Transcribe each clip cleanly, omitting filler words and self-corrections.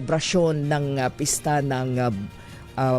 selebrasyon ng pista ng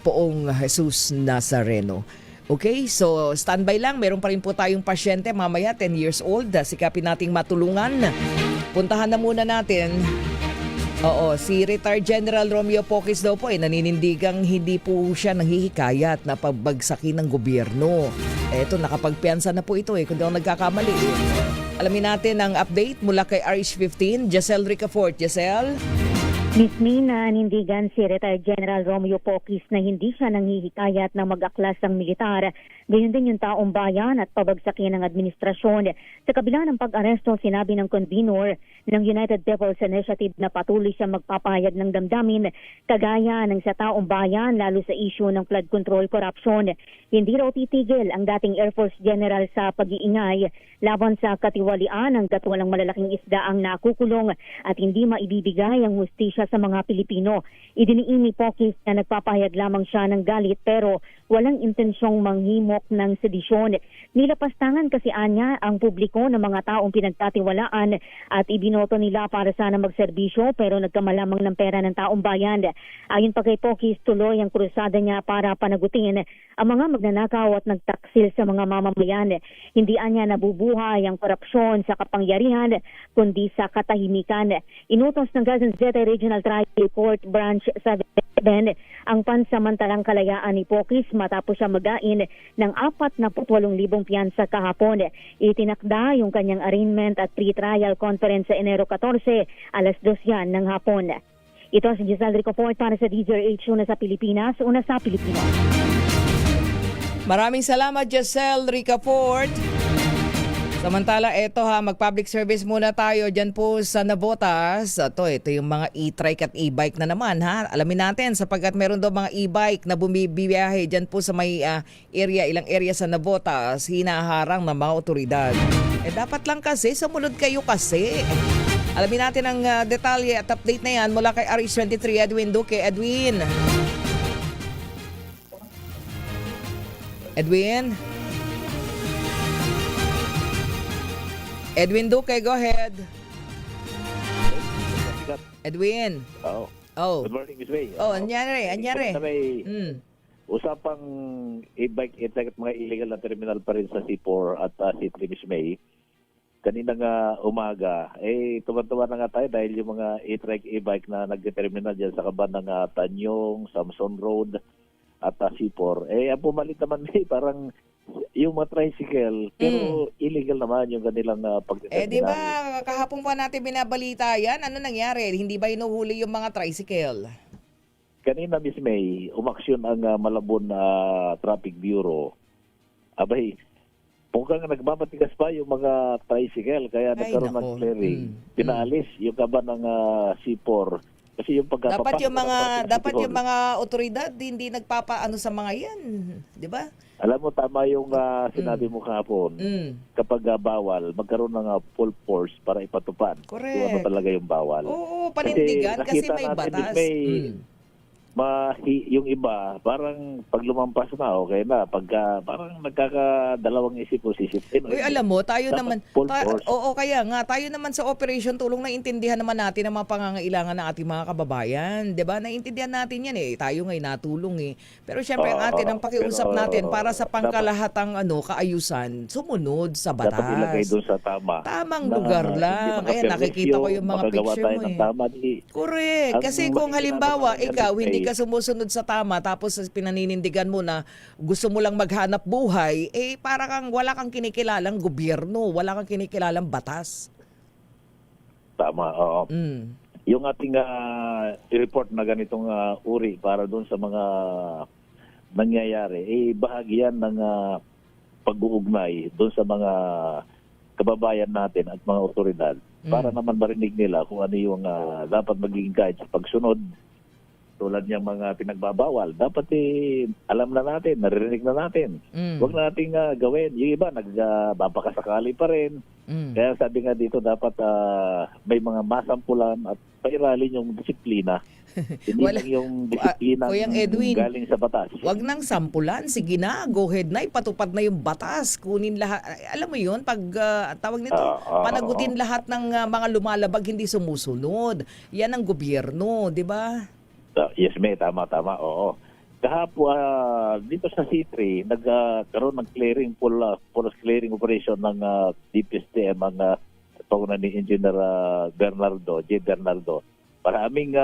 Poong Jesus Nazareno. Okay, so standby lang. Meron pa rin po tayong pasyente mamaya, 10 years old. Sikapin nating matulungan. Puntahan na muna natin. Oo, si Retired General Romeo Pocis daw po naninindigang hindi po siya nanghihikayat na pagbagsakin ng gobyerno. Eto, nakapagpiyansa na po ito kung di ako nagkakamali. Alamin natin ang update mula kay RH15, Jacel Ricafort. Jacel? Miss May, nanindigan si Retired General Romeo Pocis na hindi siya nanghihikayat na mag-aklas ng militar. Gayon din yung taong bayan at pabagsakin ng administrasyon. Sa kabila ng pag-aresto, sinabi ng convener ng United People's Initiative na patuloy siya magpapahayag ng damdamin kagaya ng sa taong bayan lalo sa issue ng flood control corruption. Hindi raw titigil ang dating Air Force General sa pag-iingay laban sa katiwalian hanggat walang malalaking isda ang nakukulong at hindi maibibigay ang hustisya sa mga Pilipino. Idiniin ni Pocis na nagpapahayag lamang siya ng galit pero walang intensyong manghimok ng sedisyon. Nilapastangan kasi anya ang publiko ng mga taong pinagtatiwalaan at ibinoto nila para sana magserbisyo pero nagkamalamang ng pera ng taong bayan. Ayon pa kay Pocis, tuloy ang krusada niya para panagutin ang mga magnanakaw at nagtaksil sa mga mamamayan. Hindi anya nabubuhay ang korupsyon sa kapangyarihan kundi sa katahimikan. Inutos ng Gazzetta Regional Trial Court Branch 7 ang pansamantalang kalayaan ni Pocis matapos siya magain ng 48,000 piyansa kahapon. Itinakda yung kanyang arraignment at pre-trial conference sa Enero 14, alas 2 yan ng hapon. Ito si Giselle Ricafort para sa DZRH, una sa Pilipinas, una sa Pilipino. Maraming salamat, Giselle Ricafort. Samantala, mag-public service muna tayo dyan po sa Navotas. Ito yung mga e-trike at e-bike na naman, ha? Alamin natin sapagkat meron daw mga e-bike na bumibiyahe dyan po sa may ilang area sa Navotas, hinaharang ng mga otoridad. Dapat lang kasi, sumunod kayo kasi. Alamin natin ang detalye at update na yan mula kay RH23 Edwin Duque. Edwin? Edwin Duque, go ahead. Edwin. Oh. Good morning, Miss May. Anyari. May usapang e-bike, e-trike at mga illegal na terminal pa rin sa C4 at C3, Miss May. Kanina nga umaga, tuwan-tuwa na nga tayo dahil yung mga e-trike, e-bike na nag-terminal dyan sa kaban ng Tanyong, Samson Road at C4. Ang pumalit naman parang yung mga tricycle, pero illegal naman yung kanilang pagdeterminal. Di ba kahapon pa natin binabalita yan? Ano nangyari? Hindi ba inuhuli yung mga tricycle? Kanina, Miss May, umaksyon ang Malabon Traffic Bureau. Abay, mukhang nagbabatigas pa yung mga tricycle, kaya nagkaroon ng clearing. Pinaalis yung kaban ng C4. Kasi yung dapat yung mga otoridad hindi nagpapaano sa mga yan, di ba? Alam mo, tama yung sinabi mo kahapon. Kapag bawal, magkaroon ng full force para ipatupad. Correct. Kung ano talaga yung bawal. Oo, panindigan kasi may batas. Yung iba, parang pag lumampas na, okay na. Pagka, parang nagkakadalawang isip o sisipin. Uy, alam mo, tayo naman, kaya nga, tayo naman sa Operation Tulong naintindihan naman natin ang mga pangangailangan ng ating mga kababayan. Diba? Naintindihan natin yan Tayo nga'y natulong Pero syempre, ang pakiusap natin para sa pangkalahatang kaayusan, sumunod sa batas. Dapat ilagay doon sa tama. Tamang lugar lang. Ayan, nakikita ko yung mga picture mo Correct. Kasi kung halimbawa, ikaw, hindi ka sumusunod sa tama tapos pinaninindigan mo na gusto mo lang maghanap buhay, para kang wala kang kinikilalang gobyerno, wala kang kinikilalang batas. Tama, oo. Yung ating report na ganitong uri para doon sa mga nangyayari, bahagi yan ng pag-uugnay doon sa mga kababayan natin at mga otoridad para naman marinig nila kung ano yung dapat maging guide sa pagsunod. Tulad niyang mga pinagbabawal, dapat alam na natin, naririnig na natin. Huwag na nating gawin. Yung iba, nagbabakasakali pa rin. Kaya sabi nga dito, dapat may mga masampulan at pairalin yung disiplina. Hindi Wala- lang yung disiplina Kuyang Edwin, galing sa batas. wag nang sampulan, sige na, go ahead na, ipatupad na yung batas, kunin lahat, alam mo yun, pag tawag nito, panagutin lahat ng mga lumalabag hindi sumusunod. Yan ang gobyerno, di ba? Yes, may tama, oo. Kahapon, dito sa C3, nagkaroon ng clearing, full clearing operation ng DPSTM, ang pangunan ni Engineer J. Bernardo. Maraming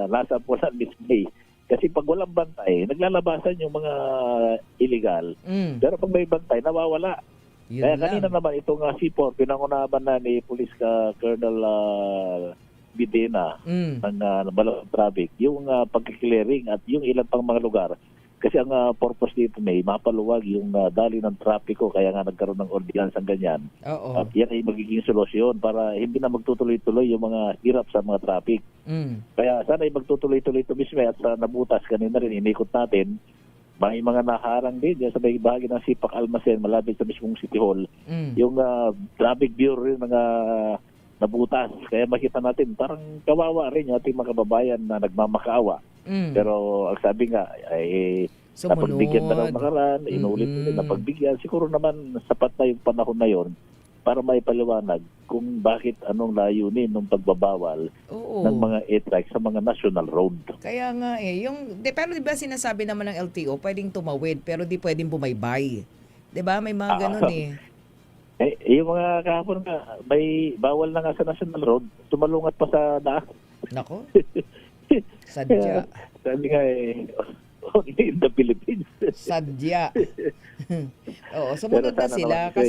nasa pulan Miss May. Kasi pag walang bantay, naglalabasan yung mga illegal. Pero pag may bantay, nawawala. Yun Kaya lang. kanina naman itong C4, pinangunaban na ni Police Colonel Bidena ng Balong Traffic, yung pag-clearing at yung ilan pang mga lugar. Kasi ang purpose dito may mapaluwag yung dali ng trapiko, kaya nga nagkaroon ng ordinance ang ganyan. Oo. At yan ay magiging solusyon para hindi na magtutuloy-tuloy yung mga hirap sa mga traffic. Kaya sana ay magtutuloy-tuloy ito mismo at sa nabutas kanina rin, inikot natin. May mga naharang din yan sa may bahagi ng Sipak Almacen, malapit sa mismong City Hall. Yung traffic bureau rin mga nabutas. Kaya makita natin, parang kawawa rin yung ating mga kababayan na nagmamakaawa. Pero ang sabi nga, ay Sumunod. napagbigyan na ng nakaraan, inulit-ulit na pagbigyan. Siguro naman sapat na yung panahon na yon para may paliwanag kung bakit anong layunin ng pagbabawal Oo. ng mga e-trike sa mga national road. Kaya nga pero di ba sinasabi naman ng LTO, pwedeng tumawid pero di pwedeng bumaybay. Di ba? May mga ganun eh. Yung mga kahapon nga, may bawal na nga sa national road, tumalungat pa sa daan. Nako. Sadya. Sabi nga only in the Philippines. Sadya. Oo, sumunod Pero na sana sila naman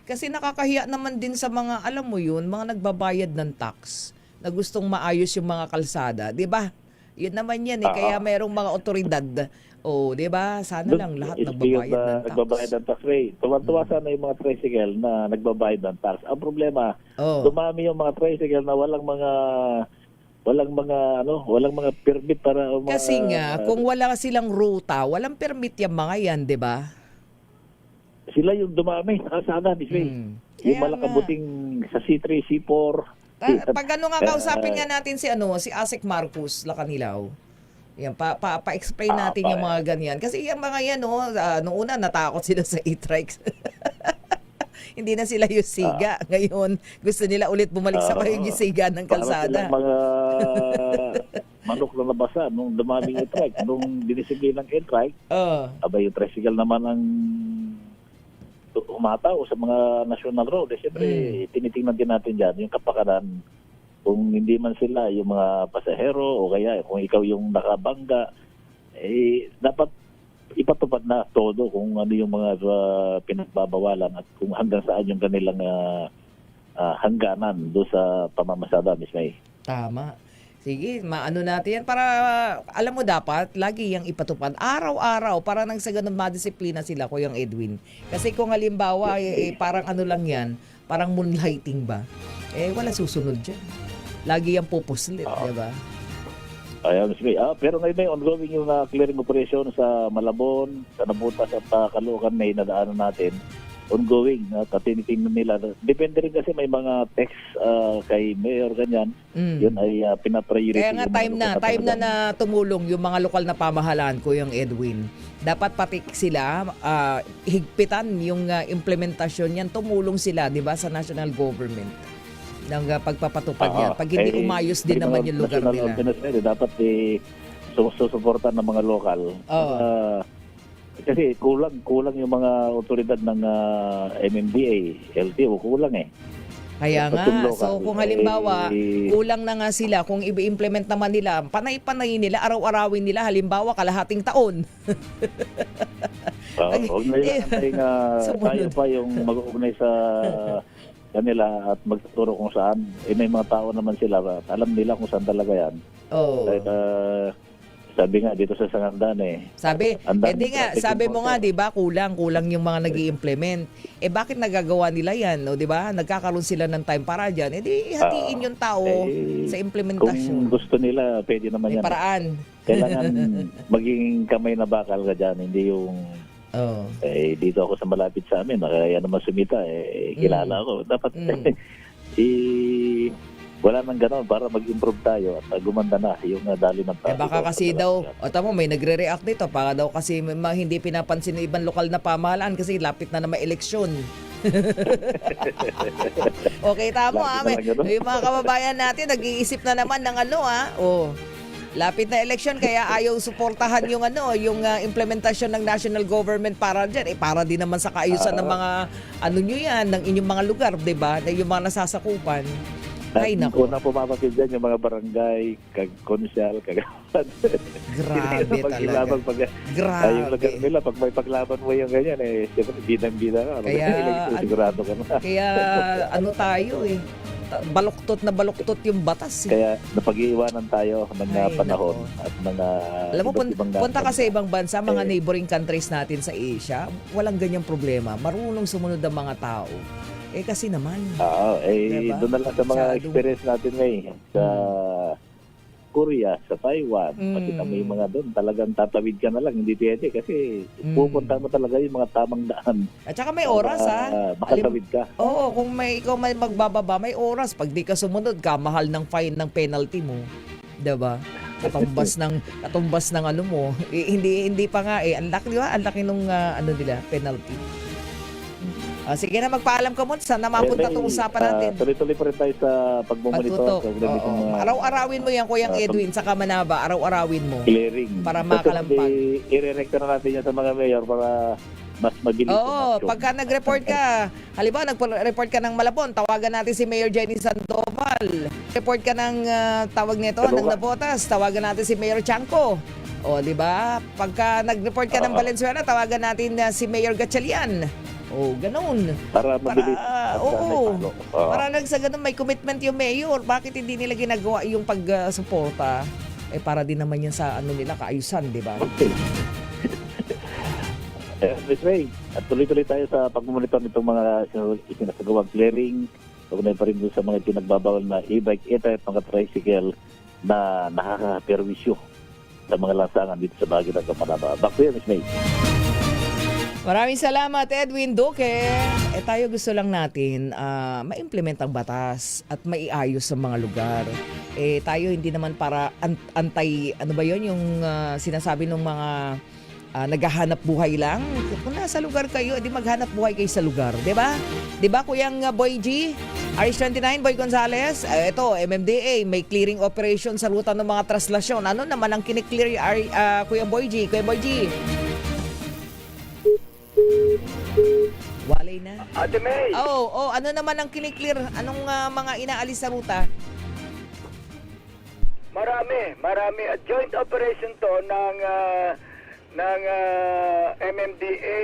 kasi nakakahiya naman din sa mga, alam mo yun, mga nagbabayad ng tax na gustong maayos yung mga kalsada, 'di ba? Yun naman yan eh, kaya merong mga otoridad. Oh, 'di ba? Sana lang lahat nagbabayad ng tax. Nagbabayad ng tax rate. Tuwa-tuwa sana yung mga tricycle na nagbabayad ng tax. Ang problema, Oh. dumami yung mga tricycle na walang mga permit para Kasi nga, kung wala silang ruta, walang permit yung mga yan, 'di ba? sila yung dumami sa kalsada, Miss May. Yung Kaya malakabuting sa C3, C4. Pag ano nga kausapin nga natin si Asek Marcos Lacanilaw. Yan, pa-explain natin yung mga ganyan. Kasi yung mga yan, noong una natakot sila sa e-trikes. Hindi na sila yung siga. Ngayon, gusto nila ulit bumalik sa yung siga ng kalsada. Para mga manok na nabasa nung dumaming e-trike. Nung dinisigay ng e-trike, abay yung tricycle naman ang umataw sa mga national road. Siyempre, tinitingnan din natin dyan yung kapakanan. Kung hindi man sila yung mga pasahero o kaya kung ikaw yung nakabangga, dapat ipatupad na todo kung ano yung mga pinagbabawalan at kung hanggang saan yung kanilang hangganan doon sa pamamasada, Miss May. Tama. Sige, maano natin yan para, alam mo dapat, lagi yung ipatupad. Araw-araw, para nang sa ganun madisiplina sila, Kuyang Edwin. Kasi kung halimbawa, parang ano lang yan, parang moonlighting ba? Wala susunod dyan. Lagi yung pupuslit, di ba? Ayan, Miss May. Pero ngayon may ongoing yung clearing operation sa Malabon, sa Nabutas at Caloocan may nadaanan natin. Ongoing at tinitingnan nila. Depende rin kasi may mga text kay Mayor ganyan. Yun ay pinapriority. Kaya nga time na tumulong yung mga lokal na pamahalaan, Kuyang Edwin. Dapat pati sila higpitan yung implementasyon yan. Tumulong sila, 'di ba, sa national government ng pagpapatupad yan. Pag hindi umayos din naman yung lugar nila. Dapat susuportan ng mga lokal. Kasi kulang yung mga otoridad ng MMDA, LTO, kulang eh. Kaya nga, so kung halimbawa, kulang na nga sila, kung i-implement naman nila, panay-panay nila, araw-arawin nila, halimbawa, kalahating taon. Huwag na yan, tayo pa yung mag-uugnay sa kanila at magtuturo kung saan. May mga tao naman sila, alam nila kung saan talaga yan. Sabi nga dito sa Sangandan Sabi mo nga, 'di ba, kulang yung mga nag-i-implement. Bakit nagagawa nila 'yan, no, 'di ba? Nagkakaroon sila ng time para diyan. Hatiin yung tao sa implementasyon. Kung gusto nila, pwede naman yan. Paraan. Kailangan maging kamay na bakal ka diyan, hindi yung Oh. Dito ako sa malapit sa amin, kaya naman sumita, kilala ko. Dapat, wala nang gano'n para mag-improve tayo at gumanda na yung dali ng tao. Baka kasi daw, tamo may nagre-react dito, para daw kasi hindi pinapansin ng ibang lokal na pamahalaan kasi lapit na may eleksyon. Okay, tamo yung mga kababayan natin nag-iisip na naman ng lapit na eleksyon kaya ayaw suportahan yung yung implementasyon ng national government para diyan para din naman sa kaayusan ng mga nyo yan ng inyong mga lugar, 'di ba? Yung mga nasasakupan. Ay, naku. Unang pumapapil dyan yung mga barangay, konsyal, kagawan. Grabe talaga. Grabe. Yung lugar nila, pag may paglaban mo yung ganyan, siyempre, bidang-bida ka. Kaya, sigurado ka na. Kaya, tayo baluktot na baluktot yung batas. Kaya, napag-iiwanan tayo ng panahon at mga alam mo, punta ka sa ibang bansa, mga neighboring countries natin sa Asia, walang ganyang problema. Marunong sumunod ang mga tao. Kasi naman. Diba? Doon na lang sa mga experience natin sa Korea, sa Taiwan, pati na may mga doon, talagang tatawid ka na lang, hindi pwede kasi pupunta mo talaga yung mga tamang daan. At saka may oras makatawid ka. Oo, kung ikaw may magbababa, may oras. Pag di ka sumunod ka, mahal ng fine ng penalty mo. Diba? Katumbas ng mo. Hindi pa nga ang laki, diba? Ang laki nung nila, penalty. Sige na, magpaalam ka muna. Sana mapunta itong usapan natin. Tuloy-tuloy pa rin tayo sa pagmumonitor. Araw-arawin mo yan, Kuyang Edwin, sa Manaba. Araw-arawin mo. Clearing. Para makalampag. I-re-rector na natin yan sa mga mayor para mas mabilis. Pagka nag-report ka, halimbawa nag-report ka ng Malabon, tawagan natin si Mayor Jenny Sandoval. Report ka ng ng Navotas, tawagan natin si Mayor Chanco. Di ba? Pagka nag-report ka ng Valenzuela, tawagan natin si Mayor Gatchalian. Ganoon. Para mabilis. Para sa ganun may commitment yung mayor. Bakit hindi nila ginagawa yung pag-suporta? Para din naman yan sa nila kaayusan, di ba? Okay. Miss Ray, at tuloy-tuloy tayo sa pagmumonitor nitong mga isinasagawang clearing. Tugnay pa rin doon sa mga pinagbabawal na e-bike, at mga tricycle na nakaka-perwisyo sa mga lansangan dito sa bahagi ng Manaba. Back to you, Miss May. Maraming salamat, Edwin Duque. Tayo gusto lang natin ma-implement ang batas at maiayos sa mga lugar. Tayo hindi naman para yung sinasabi ng mga naghahanap buhay lang. Kung nasa lugar kayo, edi maghanap buhay kayo sa lugar. Diba? Diba, Kuyang Boy G? RH29, Boy Gonzales? Ito, MMDA, may clearing operation sa ruta ng mga traslasyon. Ano naman ang kiniklear, Kuyang Boy G? Kuyang Boy G? Walay na. Ate May. Ano naman ang kiniklear? Anong mga inaalis sa ruta? Marami. A joint operation to ng MMDA,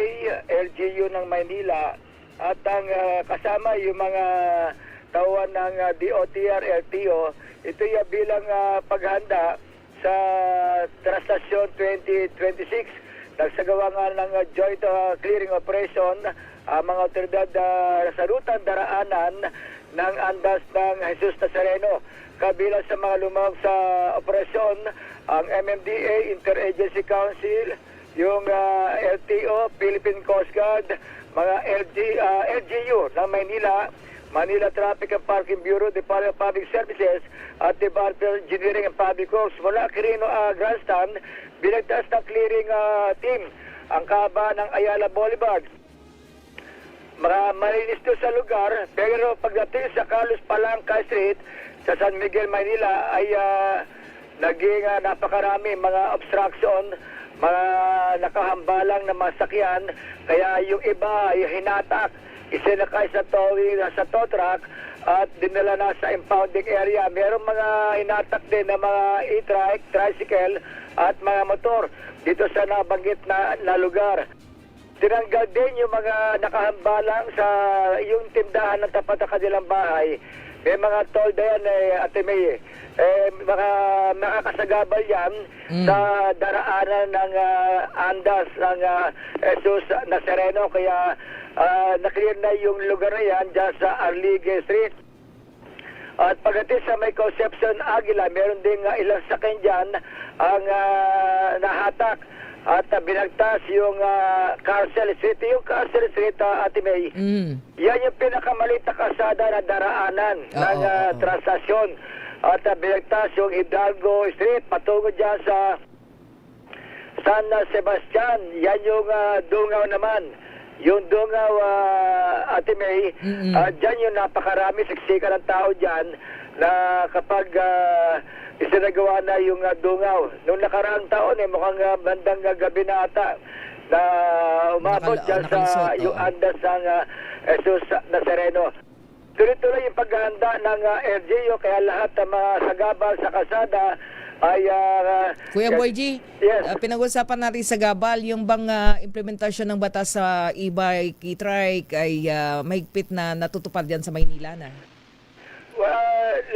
LGU ng Maynila at ang kasama yung mga tauhan ng DOTR, LTO. Ito yung bilang paghanda sa Trastasyon 2026. Nagsagawa nga ng joint clearing operation mga otoridad sa rutang daraanan ng andas ng Jesus Nazareno. Kabilang sa mga lumahok sa operasyon, ang MMDA, Interagency Council, yung LTO, Philippine Coast Guard, mga LGU ng Maynila, Manila Traffic and Parking Bureau, Department of Public Services, at Department of Engineering and Public Works. Mula Quirino Grandstand, binagtas ng clearing team ang kahaba ng Ayala Boulevard. Malinis to sa lugar, pero pagdating sa Carlos Palanca Street sa San Miguel, Manila ay naging napakarami mga obstruction, mga nakahambalang na masakyan, kaya yung iba ay hinatak, isinakay sa towing, sa tow truck at dinala na sa impounding area. Merong mga hinatak din na mga e-trike, tricycle at mga motor dito sa nabanggit na lugar. Tinanggal din yung mga nakahambalang sa yung tindahan ng tapat ng kanilang bahay. May mga tolda yan, Ate May. Mga nakakasagabal yan sa daraanan ng andas ng Jesus Nazareno. Kaya naklear na yung lugar na yan dyan sa Arligue Street. At pagdating sa may Concepcion Aguila, meron ding ilang sakyan dyan ang nahatak. at binagtas yung Carcel Street. Yung Carcel Street, Ate May, yan yung pinakamaliit na kalsada na daraanan ng transaksyon. At binagtas yung Hidalgo Street patungo dyan sa San Sebastian. Yan yung Dungaw naman. Yung Dungaw, Ate May, dyan yung napakarami, siksika ng tao dyan na kapag isinagawa na yung Dungaw. Noong nakaraang taon, mukhang bandang gabi na ata na umabot dyan sa yung andas ng Jesus Nazareno. Tuloy-tuloy yung paghahanda ng LGU, kaya lahat ng mga sagabal sa kalsada ay... Kuya Boy G, yes. pinag-usapan natin sa Gabal, yung bang implementasyon ng batas sa e-bike, e-trike ay mahigpit na natutupad yan sa Maynila na?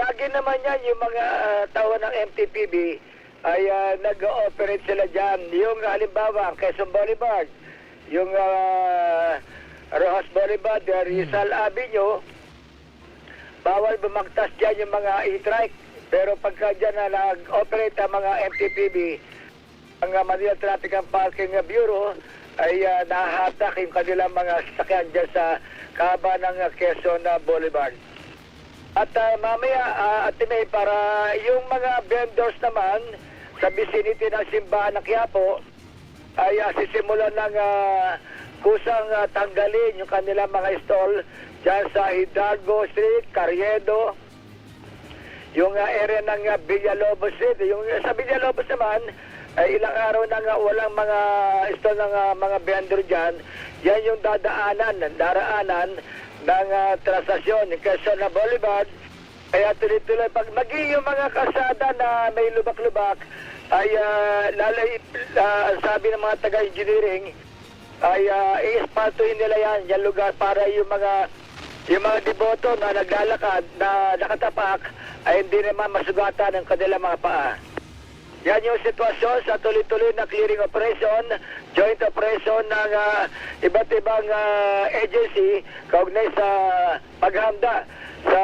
Lagi naman yan yung mga tao ng MTPB ay nag-ooperate sila dyan. Yung halimbawa, Quezon Boulevard, yung Rojas Boulevard, Rizal Avenue, bawal bumagtas dyan yung mga e-trike. Pero pagka dyan na nag-operate ang mga MTPB, ang Manila Traffic and Parking Bureau ay nahahatak yung kanilang mga sasakyan dyan sa kaba ng Quezon Boulevard. At mamaya, Ate May, para yung mga vendors naman sa vicinity ng simbahan ng Quiapo ay sisimulan ng kusang tanggalin yung kanilang mga stall dyan sa Hidalgo Street, Carriedo, yung area ng Villalobos Street. Yung sa Villalobos naman, ay ilang araw na nga walang mga stall ng mga vendor dyan. Yan yung daraanan ng transaksyon ng Quezon Boulevard. Kaya tuloy-tuloy, pag maging yung mga kalsada na may lubak-lubak, ay sabi ng mga taga-engineering, ay i-espaltuhin nila yan lugar para yung mga deboto na naglalakad, na nakatapak, ay hindi naman masugatan ng kanilang mga paa. Yan yung sitwasyon sa tuloy-tuloy na clearing operation, joint operation ng iba't ibang agency kaugnay sa paghanda sa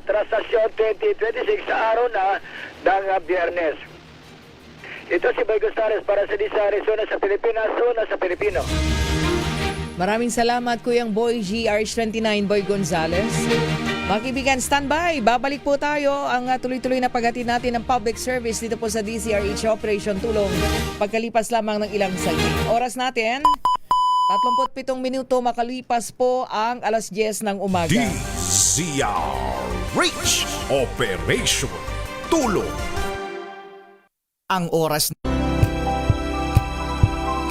transaksyon 2026 sa araw na ng Biyernes. Ito si Boy Gonzales para sa Disa Arizona sa Pilipinas, una sa Pilipino. Maraming salamat Kuyang Boy G, RH29 Boy Gonzales. Mga kaibigan, standby. Babalik po tayo ang tuloy-tuloy na paghatid natin ng public service dito po sa DZRH Operation Tulong pagkalipas lamang ng ilang saglit. Oras natin, 37 minuto makalipas po ang alas 10 ng umaga. DZRH Operation Tulong. Ang oras